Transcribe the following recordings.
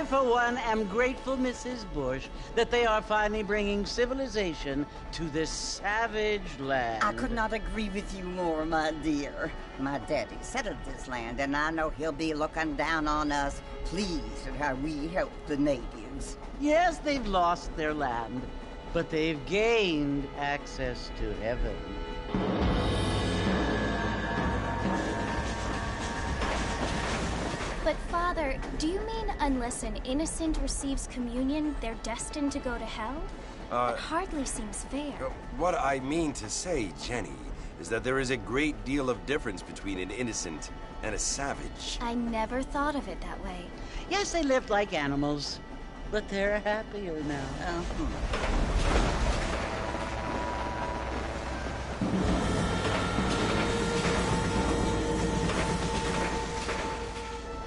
I, for one, am grateful, Mrs. Bush, that they are finally bringing civilization to this savage land. I could not agree with you more, my dear. My daddy settled this land, and I know he'll be looking down on us, pleased at how we help the natives. Yes, they've lost their land, but they've gained access to heaven. But, Father, do you mean unless an innocent receives communion, they're destined to go to hell? That hardly seems fair. What I mean to say, Jenny, is that there is a great deal of difference between an innocent and a savage. I never thought of it that way. Yes, they lived like animals, but they're happier now.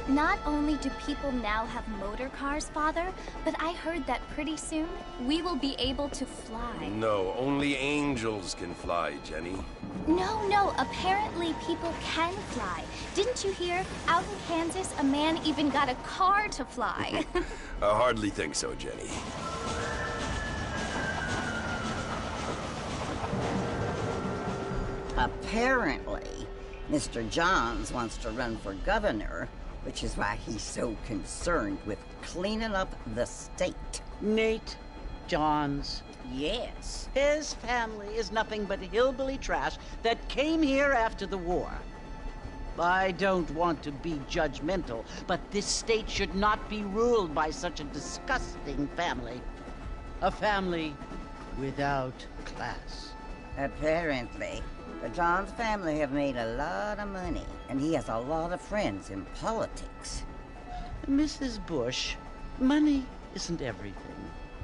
Not only do people now have motor cars, Father, but I heard that pretty soon we will be able to fly. No, only angels can fly, Jenny. No, apparently people can fly. Didn't you hear? Out in Kansas, a man even got a car to fly. I hardly think so, Jenny. Apparently, Mr. Johns wants to run for governor, which is why he's so concerned with cleaning up the state. Nate Johns. Yes. His family is nothing but hillbilly trash that came here after the war. I don't want to be judgmental, but this state should not be ruled by such a disgusting family. A family without class. Apparently. The Johns family have made a lot of money, and he has a lot of friends in politics. Mrs. Bush, money isn't everything.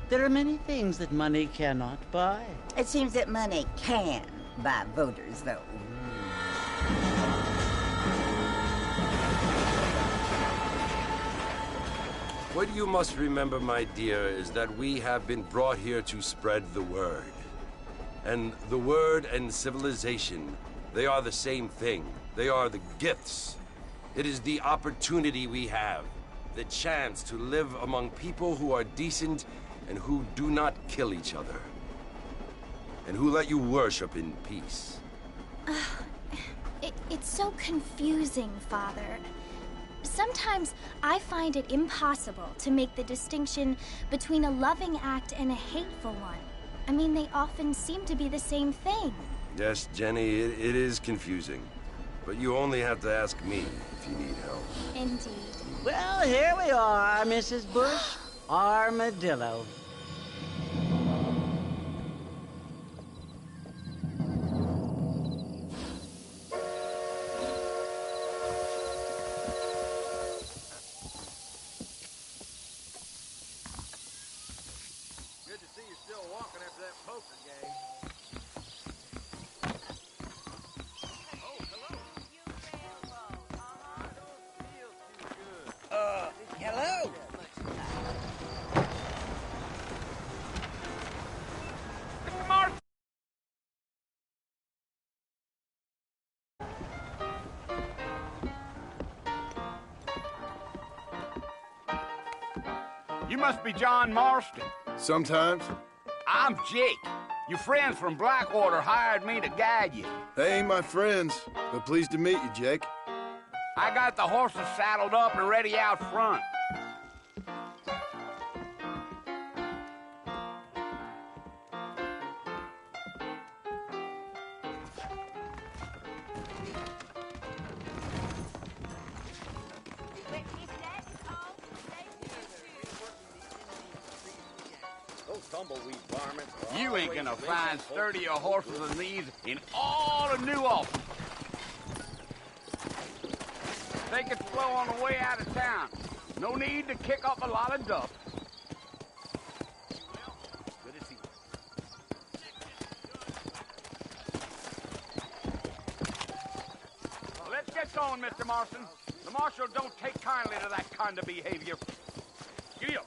There are many things that money cannot buy. It seems that money can buy voters, though. What you must remember, my dear, is that we have been brought here to spread the word. And the word and civilization, they are the same thing. They are the gifts. It is the opportunity we have, the chance to live among people who are decent and who do not kill each other, and who let you worship in peace. It's so confusing, Father. Sometimes I find it impossible to make the distinction between a loving act and a hateful one. I mean, they often seem to be the same thing. Yes, Jenny, it is confusing. But you only have to ask me if you need help. Indeed. Well, here we are, Mrs. Bush. Armadillo. Hello? You must be John Marston. Sometimes. I'm Jake. Your friends from Blackwater hired me to guide you. They ain't my friends, but pleased to meet you, Jake. I got the horses saddled up and ready out front. You ain't gonna find sturdier horses than these in all of New Ulster. They could flow on the way out of town. No need to kick up a lot of dust. Good to see you. Let's get going, Mr. Marston. The marshal don't take kindly to that kind of behavior. Giddy up.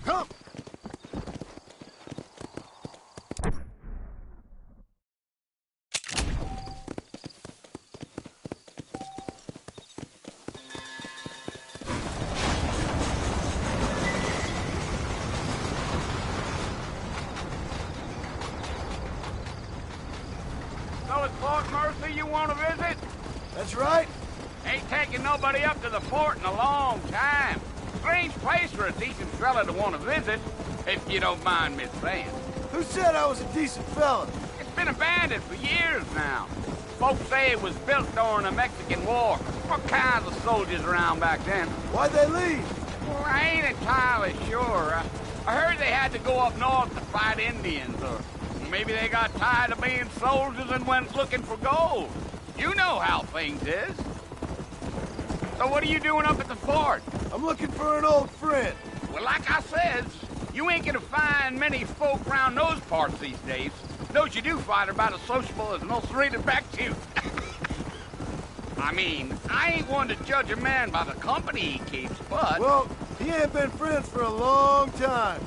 Come! fellow at Fort Mercy you want to visit? That's right. Ain't taking nobody up to the fort in a long time. Strange place for a decent fella to want to visit, if you don't mind me saying. Who said I was a decent fella? It's been abandoned for years now. Folks say it was built during the Mexican War. What kinds of soldiers around back then? Why'd they leave? Well, I ain't entirely sure. I heard they had to go up north to fight Indians, or maybe they got tired of being soldiers and went looking for gold. You know how things is. So what are you doing up at the fort? I'm looking for an old friend. Well, like I said, you ain't gonna find many folk around those parts these days. Those you do find are about as sociable as an ulcerated back tooth. I mean, I ain't one to judge a man by the company he keeps, but... Well, he ain't been friends for a long time.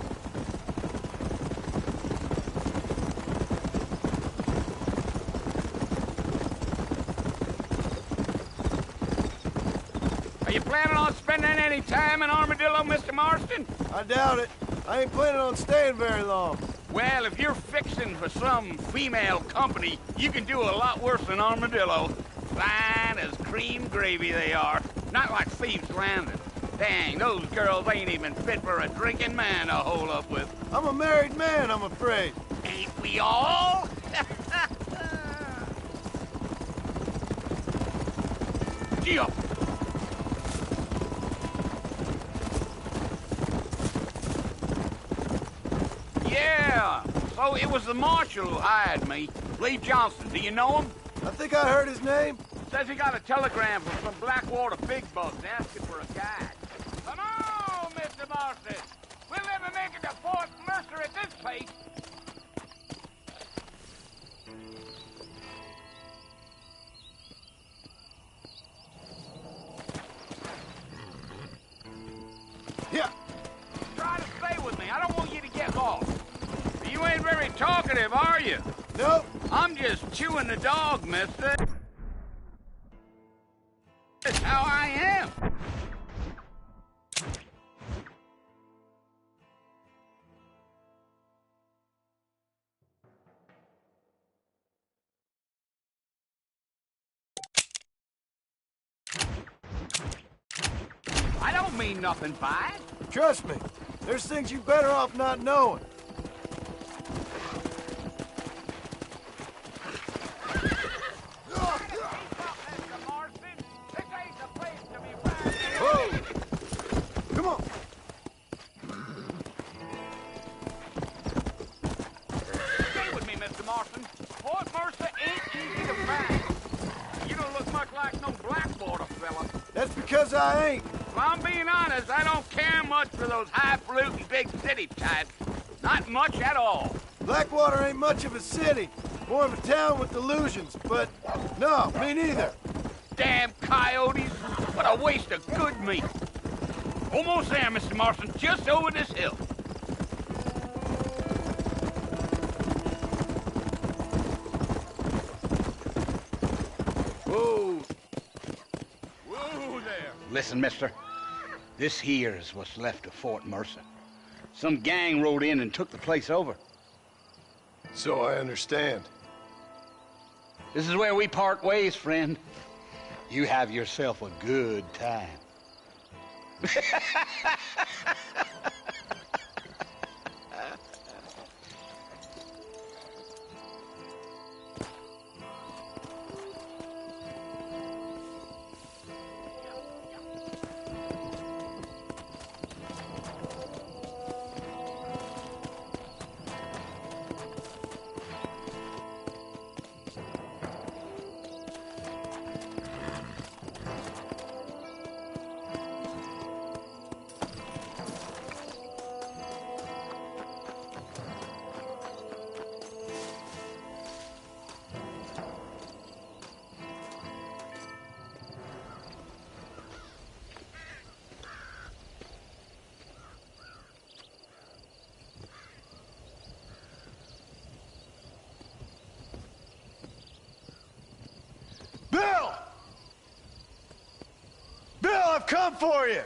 Are you planning on spending any time in Armadillo, Mr. Marston? I doubt it. I ain't planning on staying very long. Well, if you're fixing for some female company, you can do a lot worse than Armadillo. Fine as cream gravy they are. Not like Thieves' Landing. Dang, those girls ain't even fit for a drinking man to hole up with. I'm a married man, I'm afraid. Ain't we all? Gee up. Yeah, so it was the marshal who hired me. Lee Johnson, do you know him? I think I heard his name. Says he got a telegram from some Blackwater big bugs asking for a guide. Come on, Mr. Marston. We'll never make it to Fort Mercer at this pace. Yeah. Try to stay with me. I don't want you to get lost. You ain't very talkative, are you? Nope. I'm just chewing the dog, mister. That's how I am. I don't mean nothing by it. Trust me. There's things you better off not knowing. Come on. Stay with me, Mr. Marston. Fort Mercer ain't easy to find. You don't look much like no Blackwater fella. That's because I ain't. If I'm being honest, I don't care much for those highfalutin big city types. Not much at all. Blackwater ain't much of a city. More of a town with delusions, but no, me neither. Damn coyotes. What a waste of good meat. Almost there, Mr. Marston. Just over this hill. Whoa. Whoa there. Listen, mister. This here is what's left of Fort Mercer. Some gang rode in and took the place over. So I understand. This is where we part ways, friend. You have yourself a good time. Bill! Bill, I've come for you!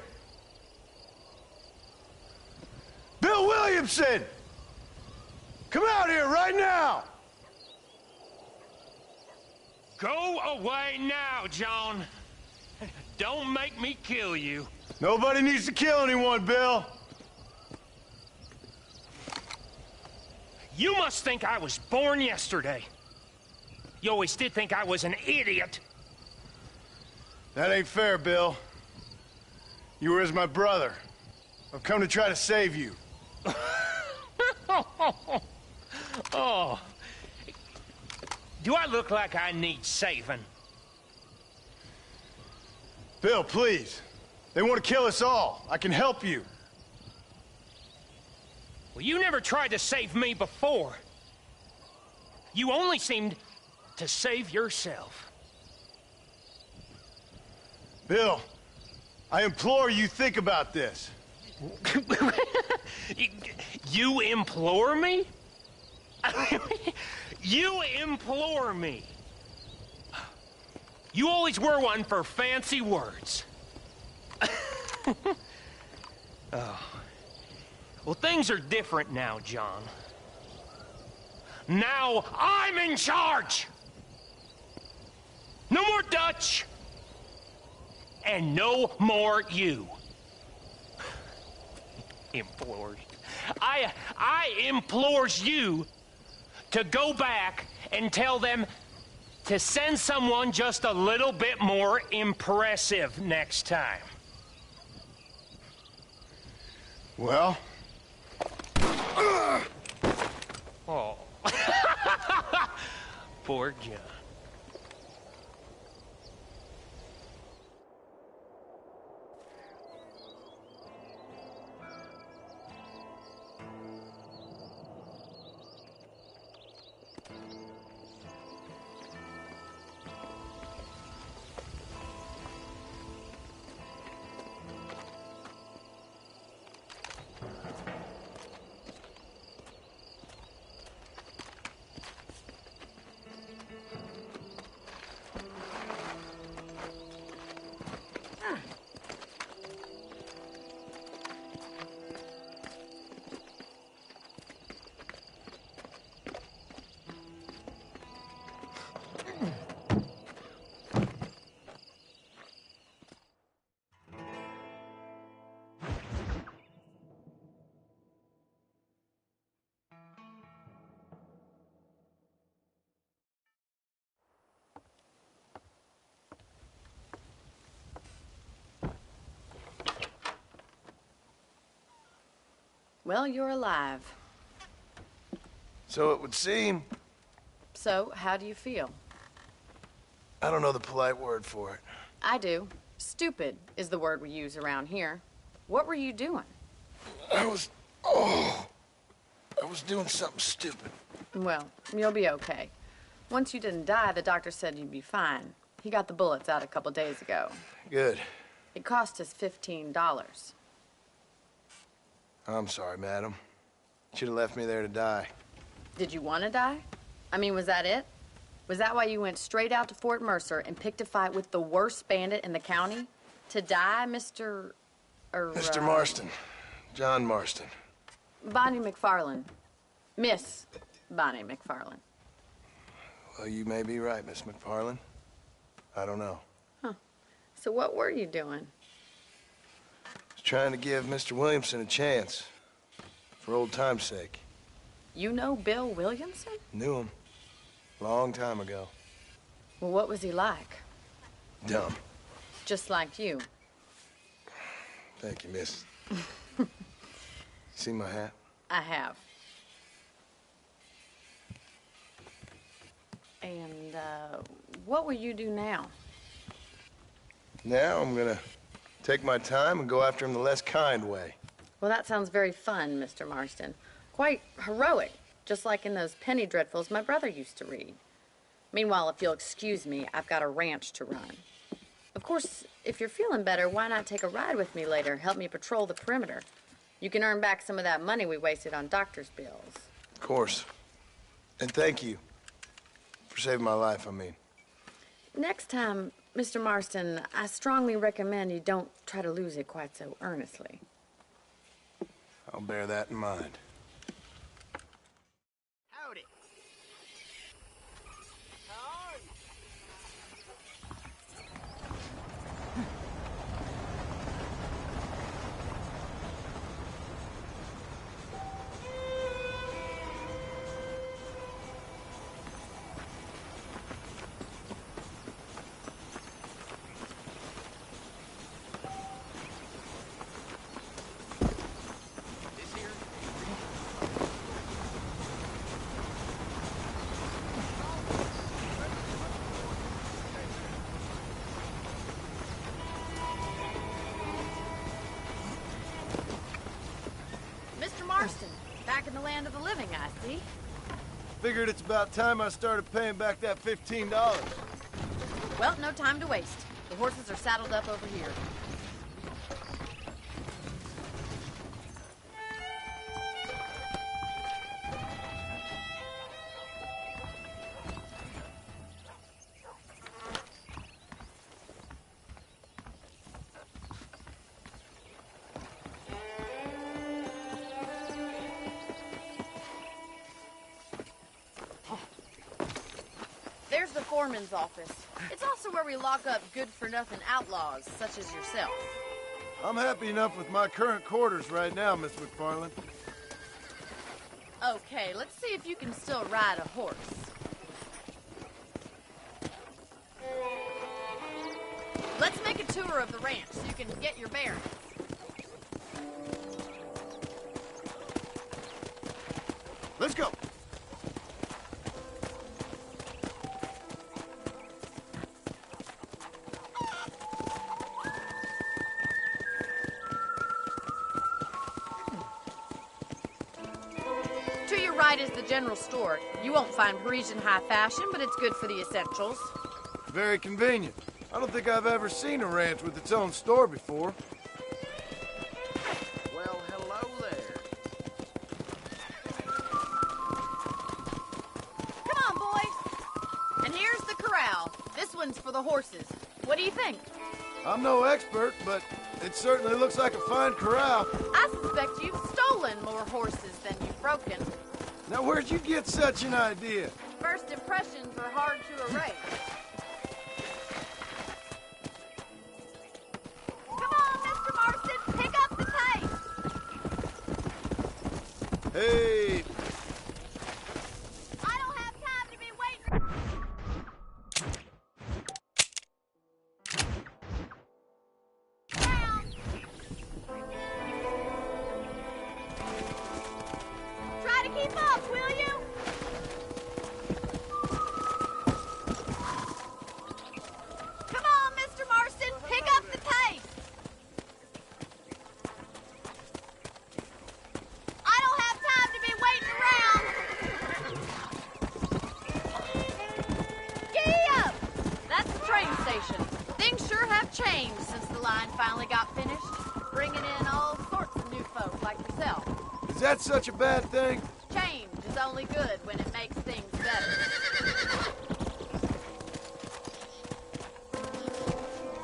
Bill Williamson! Come out here right now! Go away now, John. Don't make me kill you. Nobody needs to kill anyone, Bill. You must think I was born yesterday. You always did think I was an idiot. That ain't fair, Bill. You were as my brother. I've come to try to save you. Oh. Do I look like I need saving? Bill, please. They want to kill us all. I can help you. Well, you never tried to save me before. You only seemed to save yourself. Bill, I implore you think about this. You implore me? You implore me. You always were one for fancy words. Oh. Well, things are different now, John. Now I'm in charge! No more Dutch! And no more you. Implores. I implores you to go back and tell them to send someone just a little bit more impressive next time. Well? Oh. Poor John. Well, you're alive. So it would seem. So, how do you feel? I don't know the polite word for it. I do. Stupid is the word we use around here. What were you doing? I was doing something stupid. Well, you'll be okay. Once you didn't die, the doctor said you'd be fine. He got the bullets out a couple days ago. Good. It cost us $15. I'm sorry, madam. Should have left me there to die. Did you want to die? I mean, was that it? Was that why you went straight out to Fort Mercer and picked a fight with the worst bandit in the county? To die, Mr. Mr. Marston. John Marston. Bonnie McFarlane. Miss Bonnie McFarlane. Well, you may be right, Miss McFarlane. I don't know. Huh. So what were you doing? Trying to give Mr. Williamson a chance. For old time's sake. You know Bill Williamson? Knew him. Long time ago. Well, what was he like? Dumb. Just like you. Thank you, miss. See my hat? I have. And, what will you do now? Now I'm gonna take my time and go after him the less kind way. Well, that sounds very fun, Mr. Marston. Quite heroic, just like in those penny dreadfuls my brother used to read. Meanwhile, if you'll excuse me, I've got a ranch to run. Of course, if you're feeling better, why not take a ride with me later? Help me patrol the perimeter. You can earn back some of that money we wasted on doctor's bills. Of course. And thank you. For saving my life, I mean. Next time, Mr. Marston, I strongly recommend you don't try to lose it quite so earnestly. I'll bear that in mind. Howdy. How are you? land of the living, I see. Figured it's about time I started paying back that $15. Well, no time to waste. The horses are saddled up over here. There's the foreman's office. It's also where we lock up good-for-nothing outlaws, such as yourself. I'm happy enough with my current quarters right now, Miss McFarland. Okay, let's see if you can still ride a horse. Let's make a tour of the ranch so you can get your bearings. Let's go. To your right is the general store. You won't find Parisian high fashion, but it's good for the essentials. Very convenient. I don't think I've ever seen a ranch with its own store before. Well, hello there. Come on, boys. And here's the corral. This one's for the horses. What do you think? I'm no expert, but it certainly looks like a fine corral. I suspect you've stolen more horses than you've broken. Now, where'd you get such an idea? First impressions are hard to erase. Come on, Mr. Marston, pick up the pace. Hey, I don't have time to be waiting. Down. Try to keep up, will you? Come on, Mr. Marston, pick up the pace. I don't have time to be waiting around. Giddy up! That's the train station. Things sure have changed since the line finally got finished, bringing in all sorts of new folk like yourself. is that such a bad thing? Change is only good when it makes things better.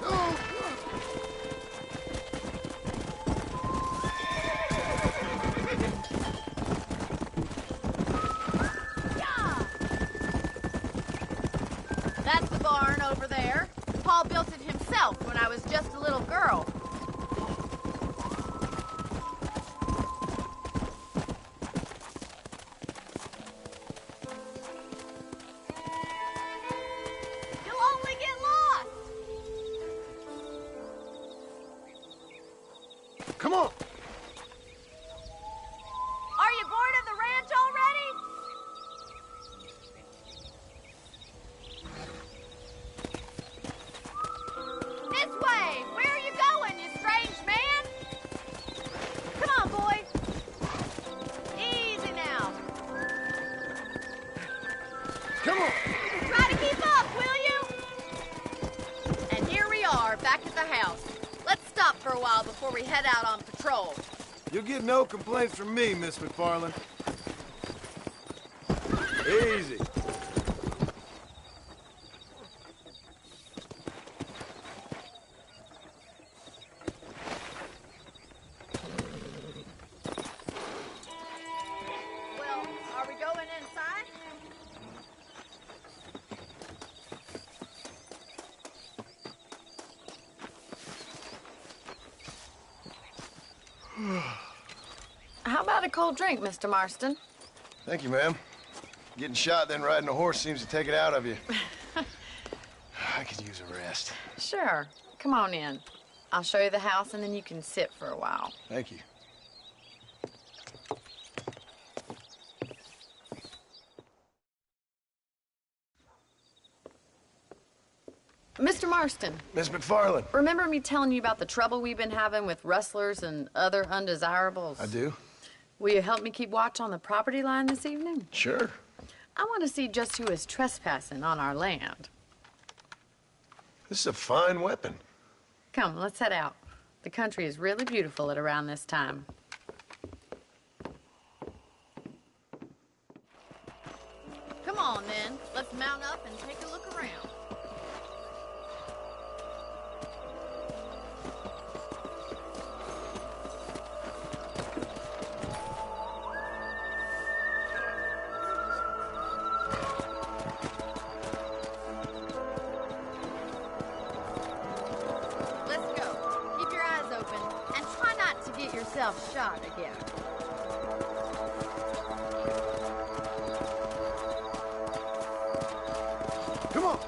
Oh. Yeah! That's the barn over there. Paul built it himself when I was just a little girl. You'll only get lost. Come on. Are you bored of the ranch already? This way! Where are you going, you strange man? Come on, boy. Easy now. Come on. Try to keep up, will you? And here we are, back at the house. Let's stop for a while before we head out on patrol. You'll get no complaints from me, Miss McFarland. Easy. Well, are we going inside? How about a cold drink, Mr. Marston? Thank you, ma'am. Getting shot, then riding a horse seems to take it out of you. I could use a rest. Sure. Come on in. I'll show you the house, and then you can sit for a while. Thank you. Mr. Marston, Miss McFarland. remember me telling you about the trouble we've been having with rustlers and other undesirables? I do. Will you help me keep watch on the property line this evening? Sure. I want to see just who is trespassing on our land. This is a fine weapon. Come, let's head out. The country is really beautiful at around this time. Come on, then. Let's mount up and take a look around. Shot again. Come on.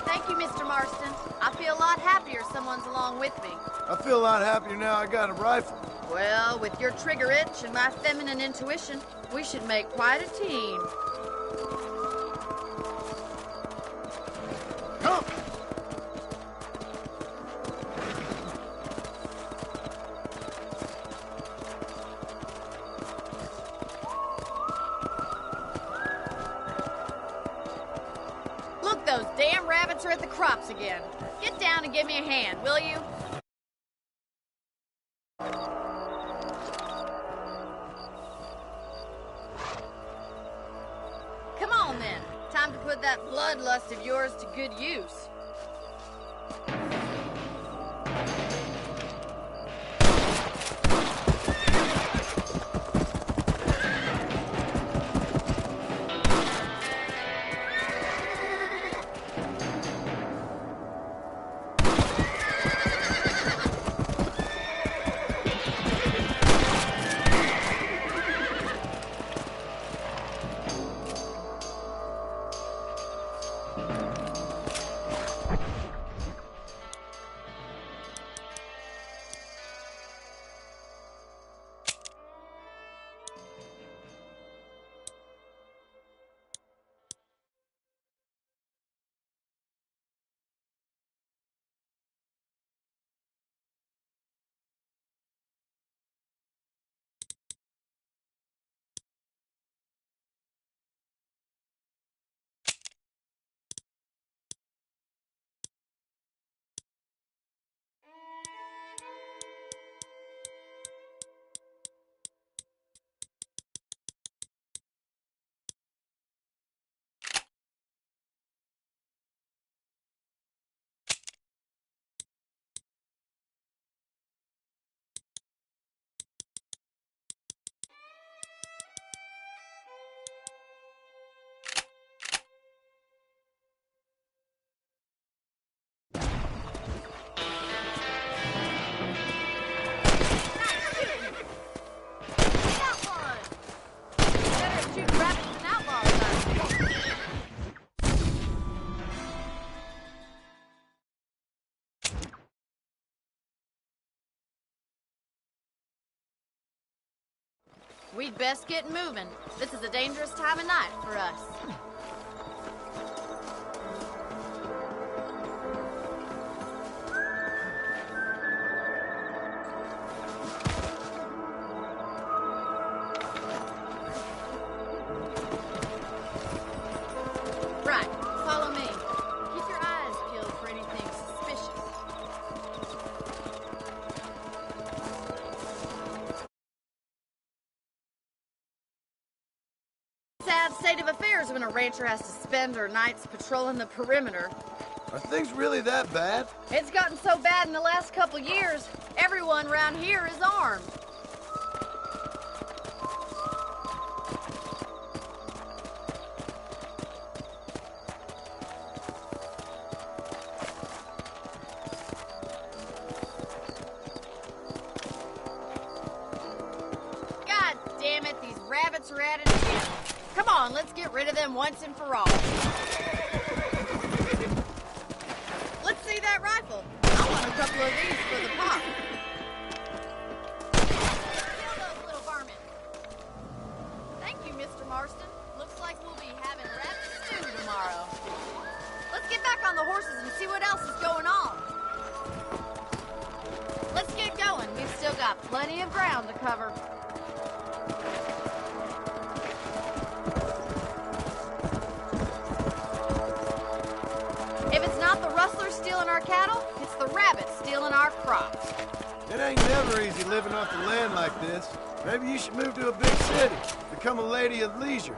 Thank you, Mr. Marston. I feel a lot happier someone's along with me. I feel a lot happier now I got a rifle. Well, with your trigger itch and my feminine intuition, we should make quite a team. Come! Those damn rabbits are at the crops again. Get down and give me a hand, will you? Come on, then. Time to put that bloodlust of yours to good use. We'd best get moving. This is a dangerous time of night for us. Right, follow me. Keep your eyes peeled for anything suspicious. Sad state of affairs when a rancher has to spend her nights patrolling the perimeter. Are things really that bad? It's gotten so bad in the last couple years, everyone around here is armed. God damn it, these rabbits are at it again. Come on, let's get rid of them once and for all. Let's see that rifle. I want a couple of these for the pop. Kill those little varmints. Thank you, Mr. Marston. Looks like we'll be having rabbit stew tomorrow. Let's get back on the horses and see what else is going on. Let's get going. We've still got plenty of ground to cover. our cattle, it's the rabbits stealing our crops. It ain't never easy living off the land like this. Maybe you should move to a big city, become a lady of leisure.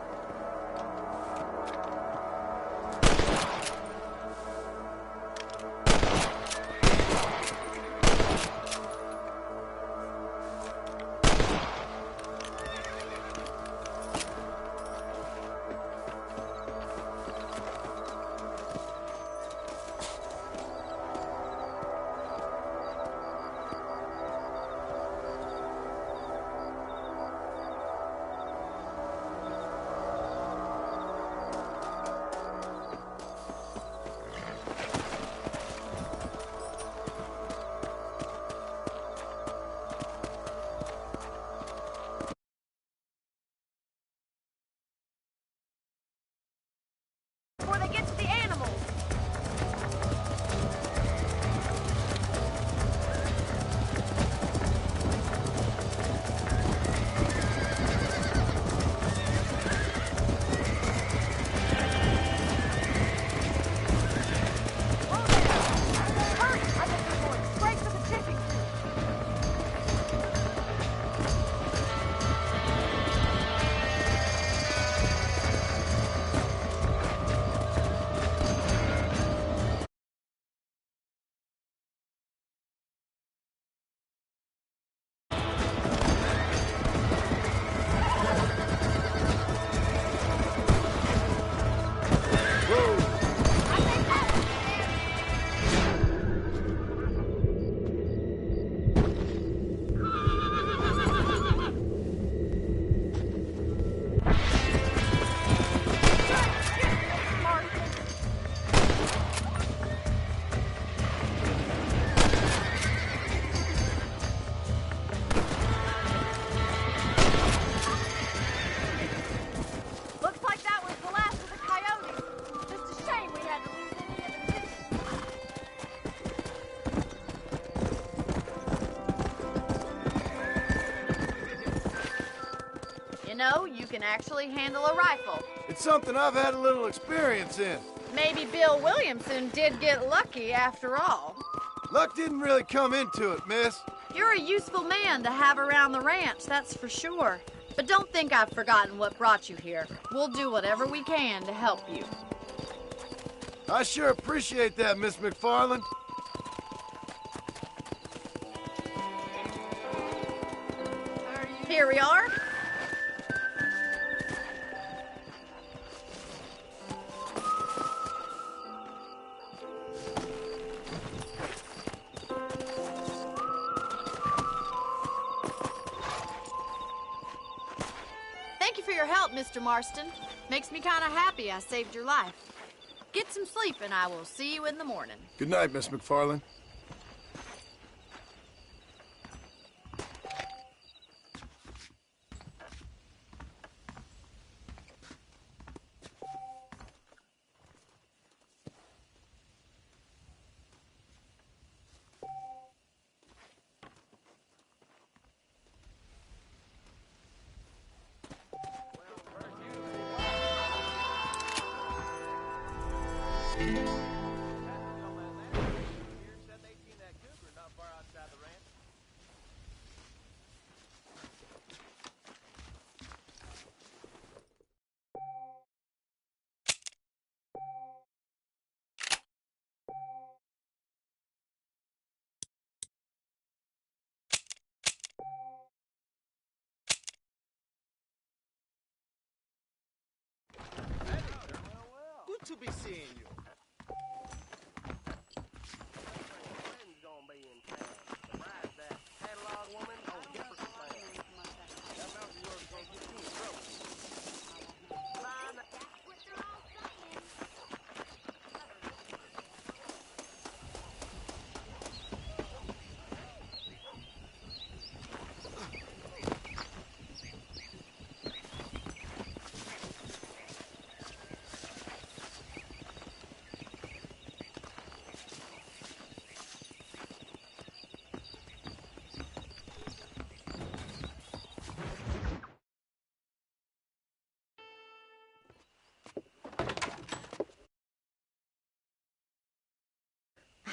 Before they get to the animals. Hurry! I think they're going straight for the chipping crew. Looks like that was the last of the coyotes. Just a shame we had to lose any of them. You know, you can actually handle a rifle. It's something I've had a little experience in. Maybe Bill Williamson did get lucky after all. Luck didn't really come into it, miss. You're a useful man to have around the ranch, that's for sure. But don't think I've forgotten what brought you here. We'll do whatever we can to help you. I sure appreciate that, Miss McFarland. Here we are. Thank you for your help, Mr. Marston. Makes me kind of happy I saved your life. Get some sleep and I will see you in the morning. Good night, Miss McFarland. Good to be seeing you.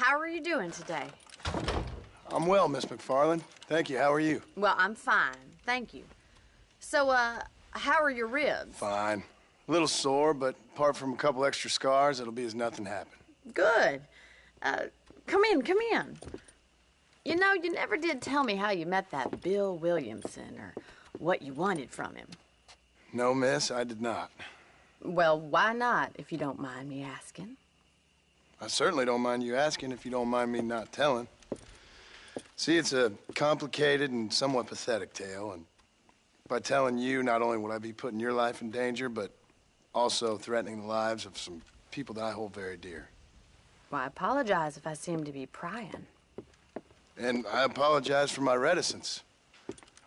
How are you doing today? I'm well, Miss McFarland. Thank you. How are you? Well, I'm fine. Thank you. So, how are your ribs? Fine. A little sore, but apart from a couple extra scars, it'll be as nothing happened. Good. Come in, come in. You know, you never did tell me how you met that Bill Williamson or what you wanted from him. No, miss, I did not. Well, why not, if you don't mind me asking? I certainly don't mind you asking if you don't mind me not telling. See, it's a complicated and somewhat pathetic tale, and by telling you, not only would I be putting your life in danger, but also threatening the lives of some people that I hold very dear. Well, I apologize if I seem to be prying. And I apologize for my reticence.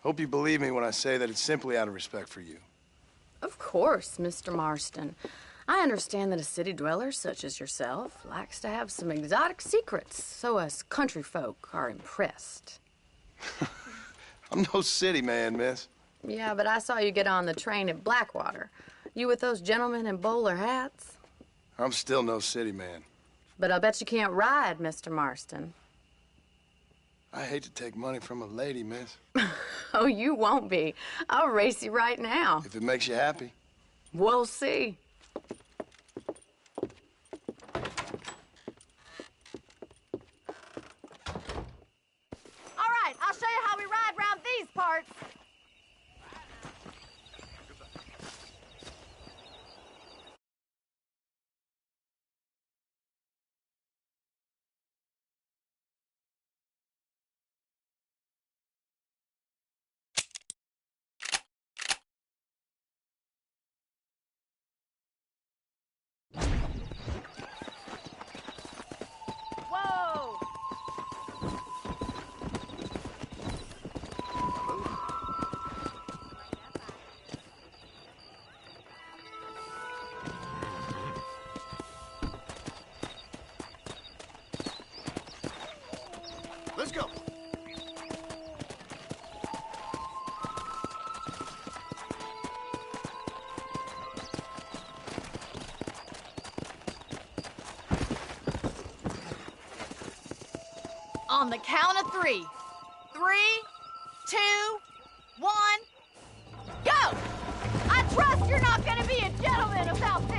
Hope you believe me when I say that it's simply out of respect for you. Of course, Mr. Marston. I understand that a city dweller such as yourself likes to have some exotic secrets, so us country folk are impressed. I'm no city man, miss. Yeah, but I saw you get on the train at Blackwater. You with those gentlemen in bowler hats? I'm still no city man. But I'll bet you can't ride, Mr. Marston. I hate to take money from a lady, miss. Oh, you won't be. I'll race you right now. If it makes you happy. We'll see. All right, I'll show you how we ride around these parts. Whoa! Let's go. On the count of 3. 3, 2, 1, go! I trust you're not gonna be a gentleman about this.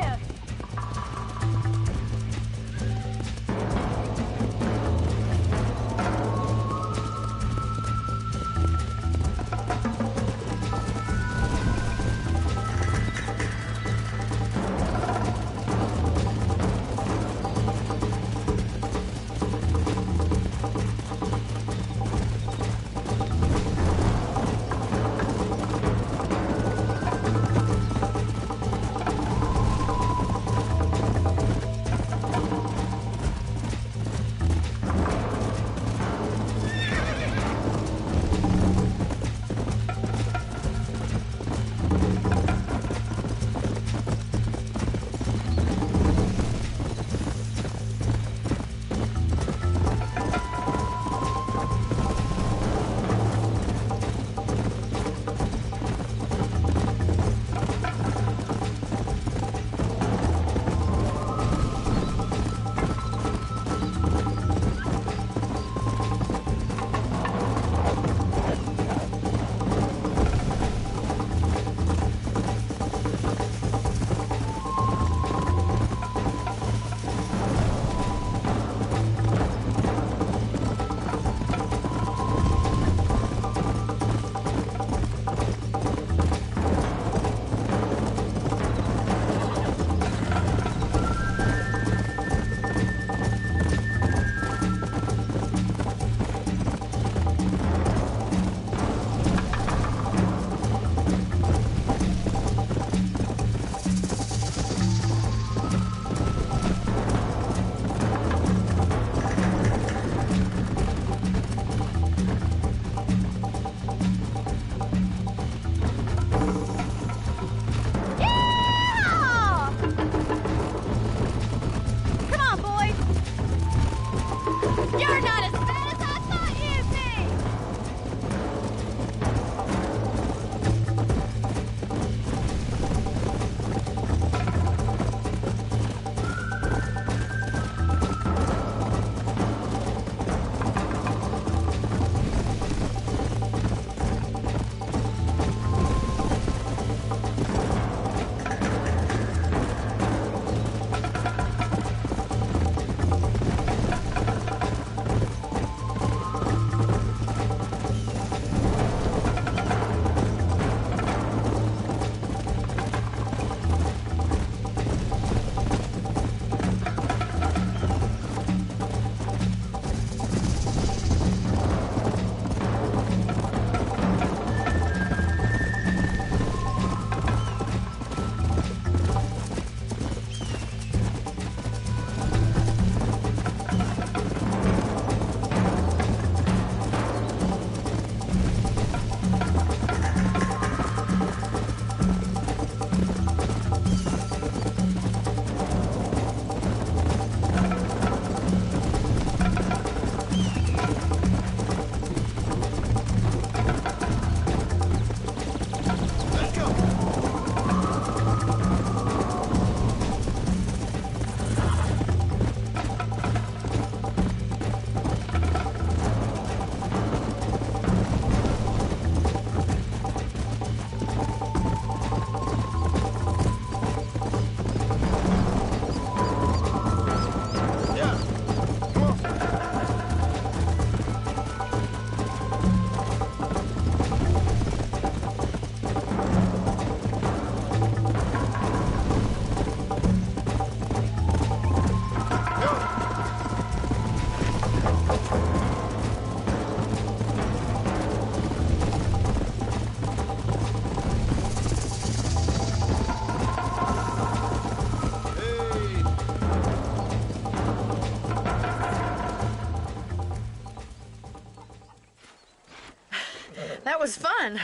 was fun.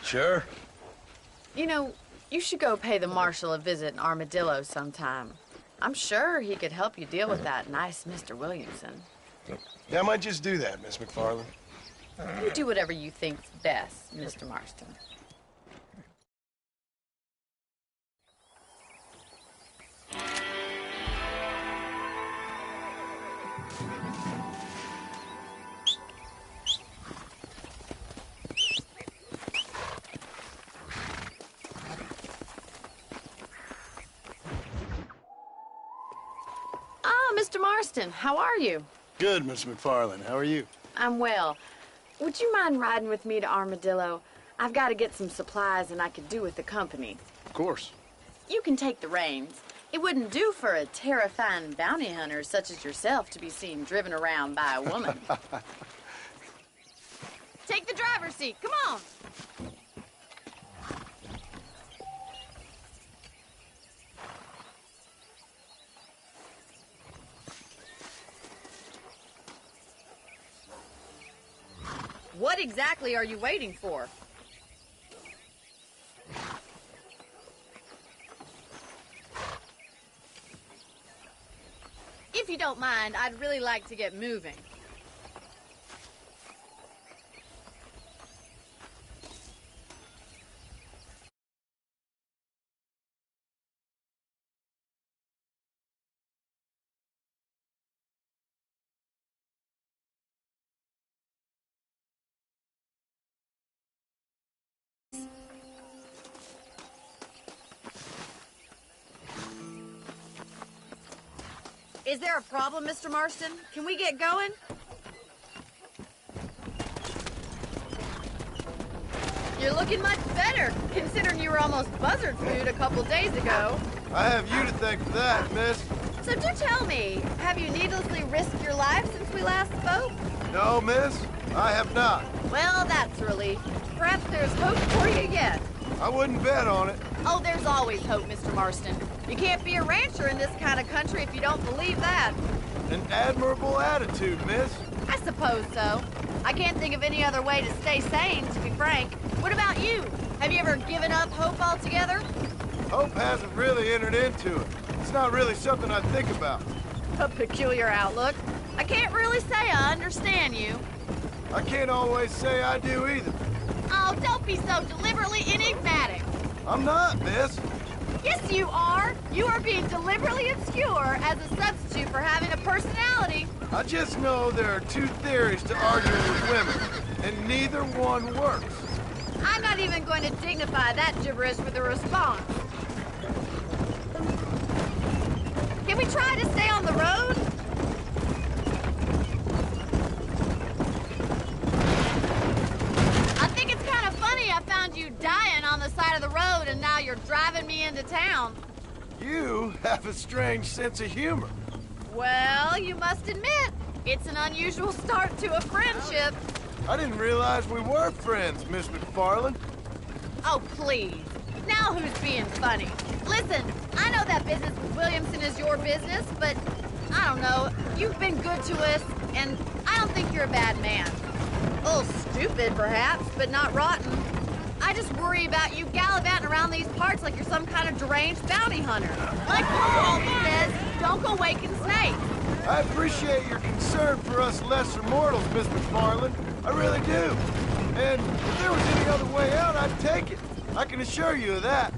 Sure. You know, you should go pay the marshal a visit in Armadillo sometime. I'm sure he could help you deal with that nice Mr. Williamson. Yeah, I might just do that, Miss McFarland. You do whatever you think's best, Mr. Marston. Mr. Marston, how are you? Good, Miss McFarland. How are you? I'm well. Would you mind riding with me to Armadillo? I've got to get some supplies and I could do with the company. Of course. You can take the reins. It wouldn't do for a terrifying bounty hunter such as yourself to be seen driven around by a woman. Take the driver's seat. Come on. What exactly are you waiting for? If you don't mind, I'd really like to get moving. Is there a problem, Mr. Marston? Can we get going? You're looking much better, considering you were almost buzzard food a couple days ago. I have you to thank for that, miss. So do tell me, have you needlessly risked your life since we last spoke? No, miss, I have not. Well, that's a relief. Perhaps there's hope for you yet. I wouldn't bet on it. Oh, there's always hope, Mr. Marston. You can't be a rancher in this kind of country if you don't believe that. An admirable attitude, miss. I suppose so. I can't think of any other way to stay sane, to be frank. What about you? Have you ever given up hope altogether? Hope hasn't really entered into it. It's not really something I think about. A peculiar outlook. I can't really say I understand you. I can't always say I do either. Oh, don't be so deliberately enigmatic. I'm not, miss. Yes, you are. You are being deliberately obscure as a substitute for having a personality. I just know there are two theories to arguing with women, and neither one works. I'm not even going to dignify that gibberish with a response. Can we try to stay on the road? I think it's kind of funny I found you dying on the side of the road and now you're driving me into town. You have a strange sense of humor. Well, you must admit, it's an unusual start to a friendship. I didn't realize we were friends, Miss McFarland. Oh, please. Now who's being funny? Listen, I know that business with Williamson is your business, but I don't know. You've been good to us, and I don't think you're a bad man. A little stupid, perhaps, but not rotten. I just worry about you gallivanting around these parts like you're some kind of deranged bounty hunter. Like Paul always says, don't go waking snakes. I appreciate your concern for us lesser mortals, Miss McFarland. I really do. And if there was any other way out, I'd take it. I can assure you of that.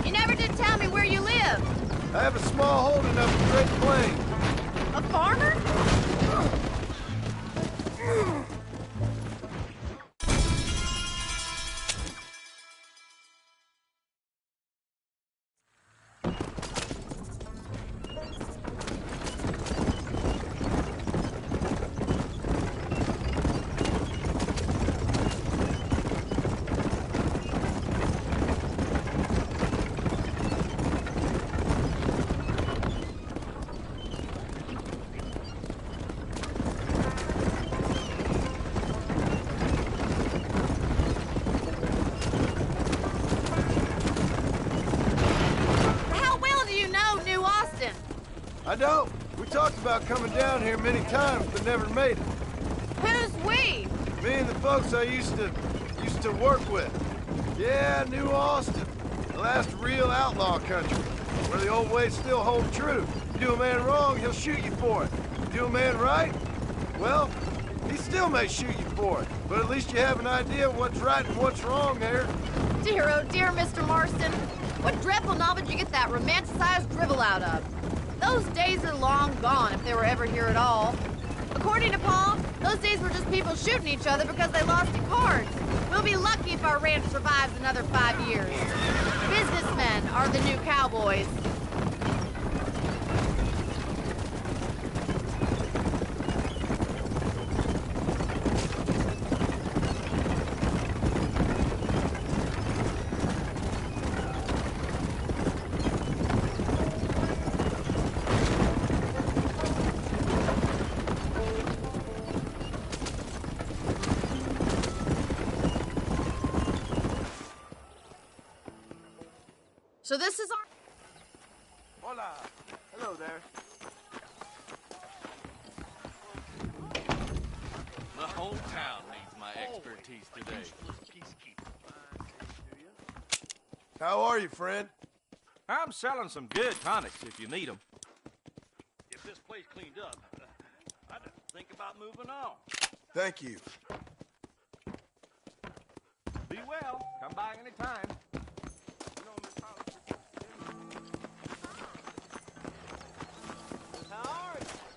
You never did tell me where you live. I have a small holding up in Great Plains. A farmer? don't. We talked about coming down here many times, but never made it. Who's we? Me and the folks I used to work with. Yeah, New Austin. The last real outlaw country, where the old ways still hold true. You do a man wrong, he'll shoot you for it. You do a man right, well, he still may shoot you for it. But at least you have an idea of what's right and what's wrong there. Dear, oh dear, Mr. Marston. What dreadful novel did you get that romanticized drivel out of? Those days are long gone, if they were ever here at all. According to Paul, those days were just people shooting each other because they lost at cards. We'll be lucky if our ranch survives another 5 years. Businessmen are the new cowboys. So this is our... Hola. Hello there. The whole town needs my expertise today. How are you, friend? I'm selling some good tonics if you need them. If this place cleaned up, I'd think about moving on. Thank you. Be well. Come by anytime.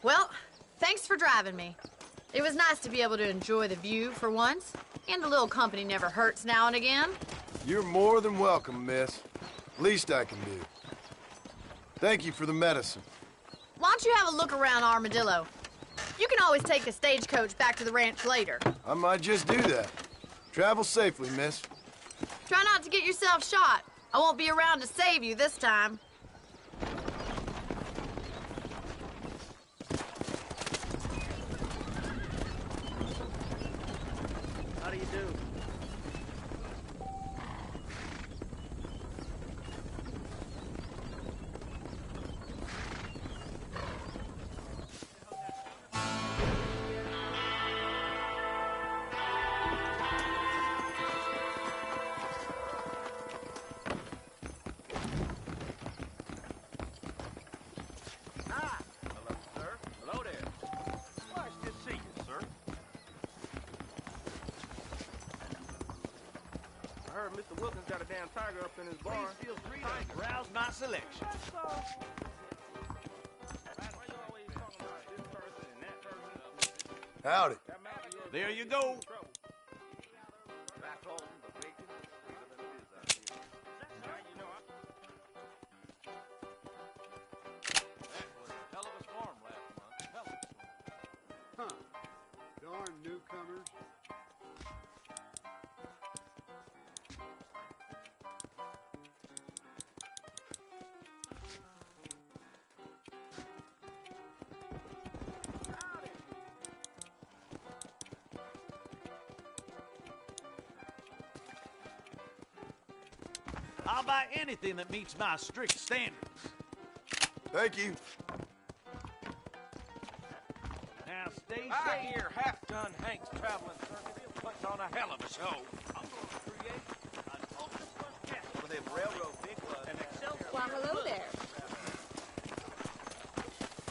Well, thanks for driving me. It was nice to be able to enjoy the view for once, and a little company never hurts now and again. You're more than welcome, miss. Least I can do. Thank you for the medicine. Why don't you have a look around Armadillo? You can always take a stagecoach back to the ranch later. I might just do that. Travel safely, miss. Try not to get yourself shot. I won't be around to save you this time. How do you do? Mr. Wilkins got a damn tiger up in his barn. Please feel free to browse my selection. Howdy. There you go. Huh. Darn newcomers. I'll buy anything that meets my strict standards. Thank you. Now stay safe. I hear half-ton Hank's traveling circuit. He'll put on a hell of a show. I'm going to create an ultra-plus gas With them railroad big ones. and excel. Why, hello there.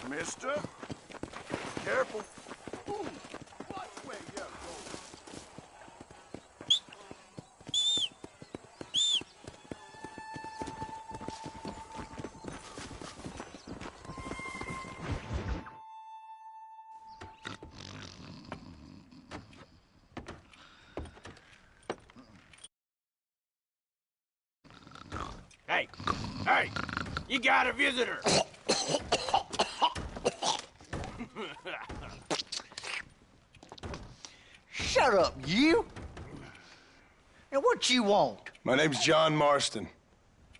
Mister, careful. Ooh, watch where you're going. Hey, you got a visitor. Shut up, you! And what you want? My name's John Marston.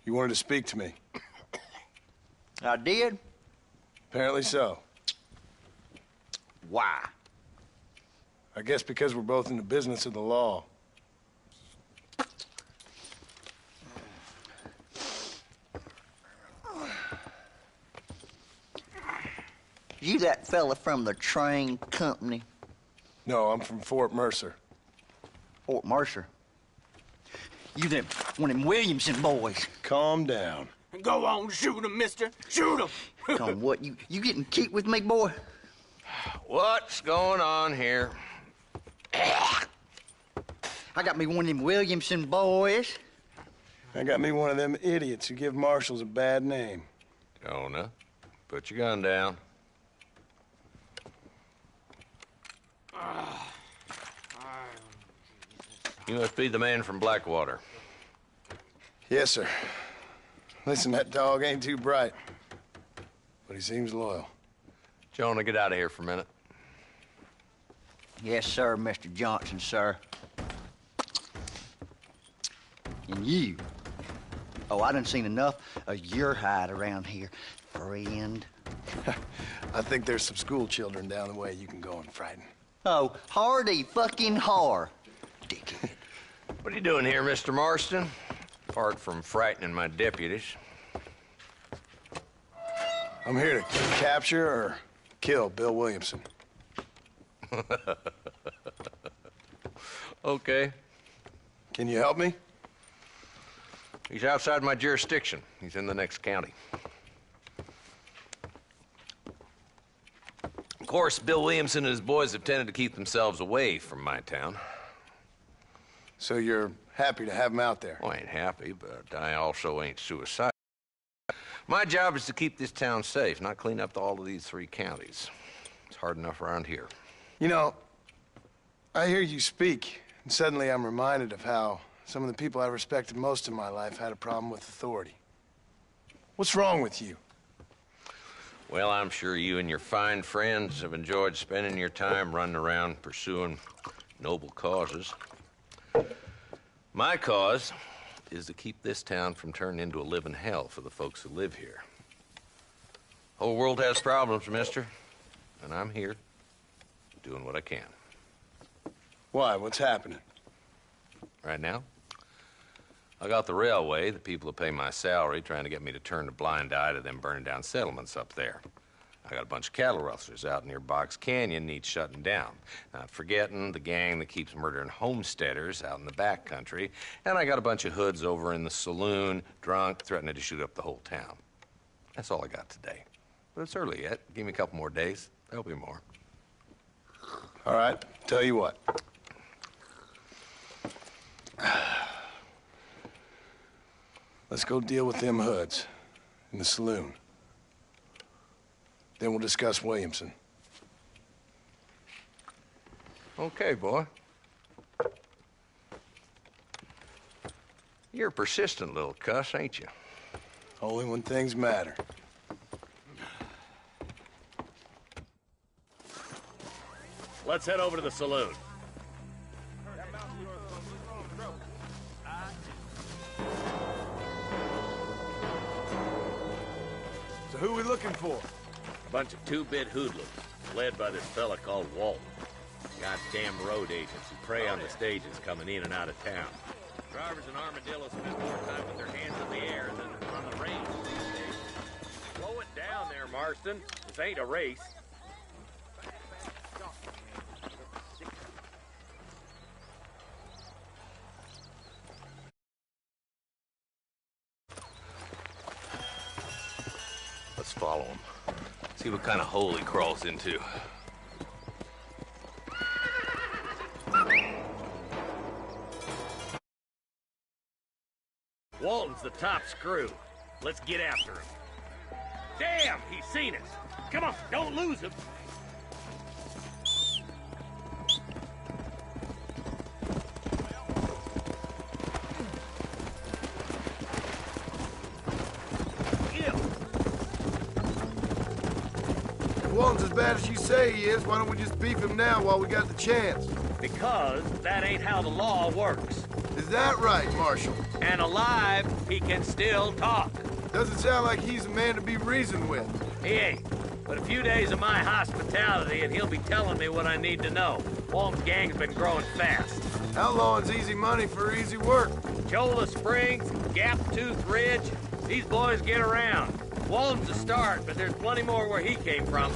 You wanted to speak to me. I did? Apparently so. Why? I guess because we're both in the business of the law. fella from the train company? No, I'm from Fort Mercer. Fort Mercer? You them, one of them Williamson boys. Calm down. Go on, shoot him, mister. Shoot him. Come on, what, you getting kicked with me, boy? What's going on here? I got me one of them Williamson boys. I got me one of them idiots who give marshals a bad name. Jonah, put your gun down. You must be the man from Blackwater. Yes, sir. Listen, that dog ain't too bright, but he seems loyal. Jonah, get out of here for a minute. Yes, sir, Mr. Johnson, sir. And you. Oh, I done seen enough of your hide around here, friend. I think there's some school children down the way you can go and frighten. Oh, hardy fucking har. Dickhead. What are you doing here, Mr. Marston? Apart from frightening my deputies. I'm here to capture or kill Bill Williamson. Okay. Can you help me? He's outside my jurisdiction. He's in the next county. Of course, Bill Williamson and his boys have tended to keep themselves away from my town. So you're happy to have him out there? Well, I ain't happy, but I also ain't suicidal. My job is to keep this town safe, not clean up all of these 3 counties. It's hard enough around here. You know, I hear you speak, and suddenly I'm reminded of how some of the people I respected most in my life had a problem with authority. What's wrong with you? Well, I'm sure you and your fine friends have enjoyed spending your time running around pursuing noble causes. My cause is to keep this town from turning into a living hell for the folks who live here. Whole world has problems, mister, and I'm here doing what I can. Why? What's happening? Right now, I got the railway, the people who pay my salary, trying to get me to turn a blind eye to them burning down settlements up there. I got a bunch of cattle rustlers out near Box Canyon needs shutting down. Not forgetting the gang that keeps murdering homesteaders out in the back country. And I got a bunch of hoods over in the saloon, drunk, threatening to shoot up the whole town. That's all I got today. But it's early yet. Give me a couple more days. There'll be more. All right, tell you what. Let's go deal with them hoods in the saloon. Then we'll discuss Williamson. Okay, boy. You're a persistent little cuss, ain't you? Only when things matter. Let's head over to the saloon. So who are we looking for? A bunch of 2-bit hoodlums, led by this fella called Walton. Goddamn road agents who prey on the stages coming in and out of town. Drivers and armadillos spend more time with their hands in the air than on the range these days. Slow it down there, Marston. This ain't a race. Let's follow him. See what kind of hole he crawls into. Walton's the top screw. Let's get after him. Damn, he's seen us. Come on, don't lose him. If Walton's as bad as you say he is, why don't we just beef him now while we got the chance? Because that ain't how the law works. Is that right, Marshal? And alive, he can still talk. Doesn't sound like he's a man to be reasoned with. He ain't. But a few days of my hospitality and he'll be telling me what I need to know. Walton's gang's been growing fast. Outlawing's easy money for easy work. Cholla Springs, Gap Tooth Ridge, these boys get around. Walton's a start, but there's plenty more where he came from.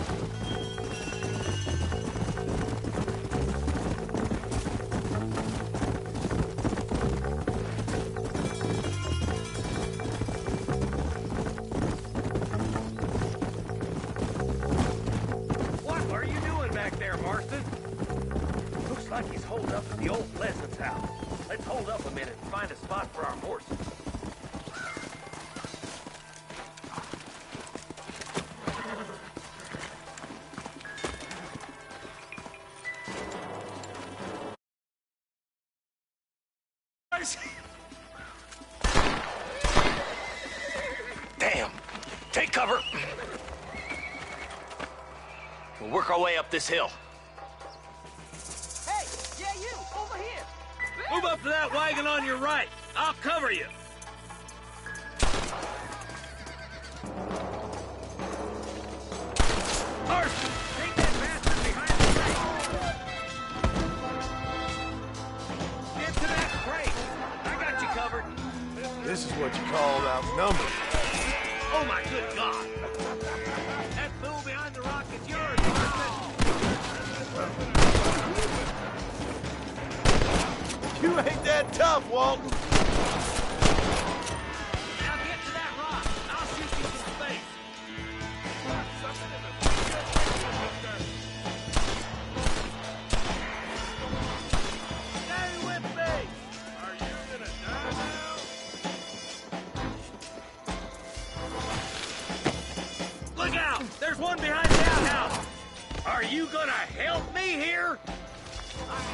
like he's holed up at the old Pleasance house. Let's hold up a minute and find a spot for our horses. Damn! Take cover! We'll work our way up this hill. Hey, yeah, you, over here. Move up to that wagon on your right. I'll cover you. Arson, take that bastard behind the crate. Get to that crate. I got you covered. This is what you call outnumbered. Oh my good God! That fool behind the rock is yours, Martin. You ain't that tough, Walton. Now get to that rock. I'll shoot you in the face. Stay with me. Are you gonna die now? Look out! There's one behind the outhouse. Are you gonna help me here?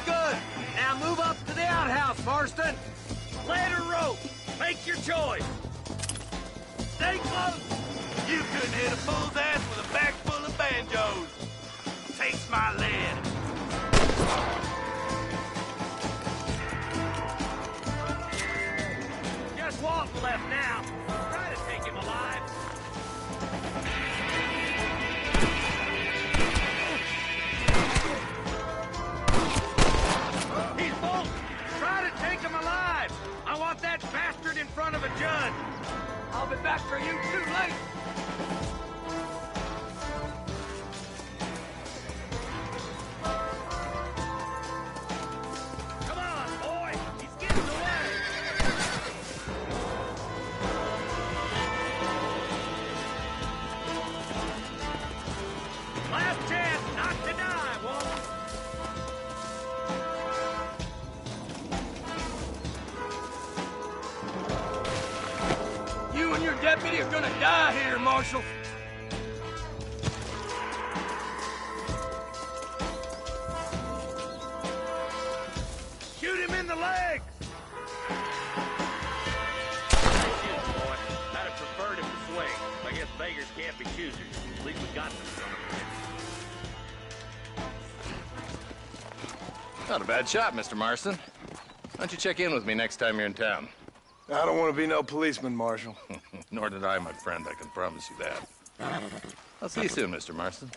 Good. Now move up to the outhouse, Marston. Ladder rope. Make your choice. Stay close. You couldn't hit a bull's ass with a bag full of banjos. Taste my lead. Just Walton left now. Try to take him alive. He's bolting. Try to take him alive. I want that bastard in front of a judge. I'll be back for you too late. Come on, boy. He's getting away. Last chance not to die, Walt. You and your deputy are gonna die here, Marshal. Shoot him in the legs! Boy. I'd have preferred him to swing. I guess beggars can't be choosers. At least we got some. Not a bad shot, Mr. Marston. Why don't you check in with me next time you're in town? I don't want to be no policeman, Marshal. Nor did I, my friend. I can promise you that. I'll see you soon, Mr. Marston.